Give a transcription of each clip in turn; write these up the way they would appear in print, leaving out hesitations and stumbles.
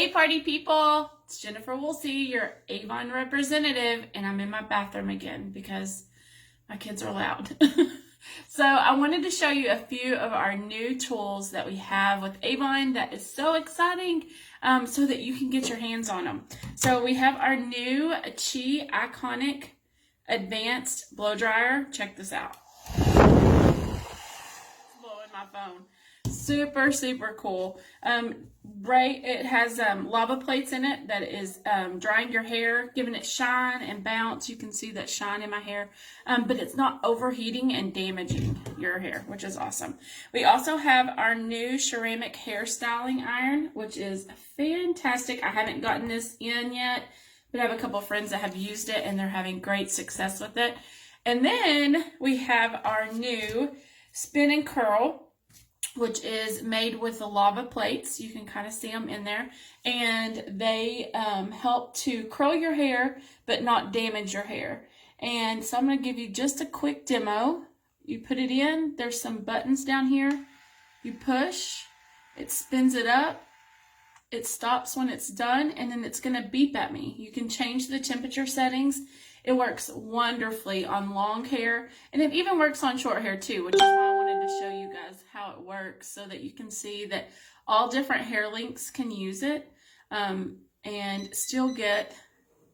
Hey party people, it's Jennifer Woolsey, your Avon representative, and I'm in my bathroom again because my kids are loud. So I wanted to show you a few of our new tools that we have with Avon that is so exciting, so that you can get your hands on them. So we have our new Chi Iconic Advanced Blow Dryer. Check this out. It's blowing my phone. Super, super cool. It has lava plates in it that is drying your hair, giving it shine and bounce. You can see that shine in my hair, but it's not overheating and damaging your hair, which is awesome. We also have our new ceramic hair styling iron, which is fantastic. I haven't gotten this in yet, but I have a couple of friends that have used it and they're having great success with it. And then we have our new spin and curl, which is made with the lava plates. You can kind of see them in there. And they help to curl your hair, but not damage your hair. And so I'm going to give you just a quick demo. You put it in. There's some buttons down here. You push. It spins it up. It stops when it's done. And then it's going to beep at me. You can change the temperature settings. It works wonderfully on long hair, and it even works on short hair too, which is why I wanted to show you guys how it works so that you can see that all different hair lengths can use it and still get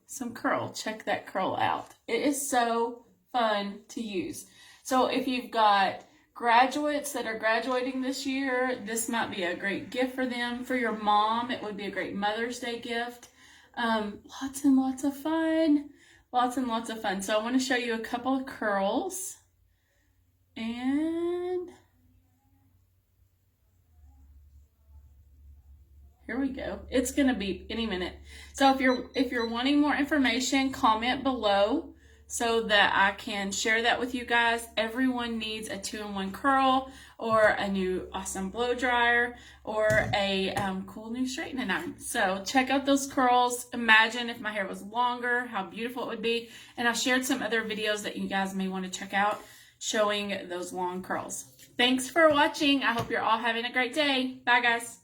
some curl. Check that curl out. It is so fun to use. So if you've got graduates that are graduating this year, this might be a great gift for them. For your mom, it would be a great Mother's Day gift. Lots and lots of fun. Lots and lots of fun. So I want to show you a couple of curls. And here we go. It's going to be any minute. So if you're wanting more information, comment below so that I can share that with you guys. Everyone needs a 2-in-1 curl or a new awesome blow dryer or a cool new straightening iron. So check out those curls. Imagine if my hair was longer, how beautiful it would be. And I shared some other videos that you guys may want to check out showing those long curls. Thanks for watching. I hope you're all having a great day. Bye guys.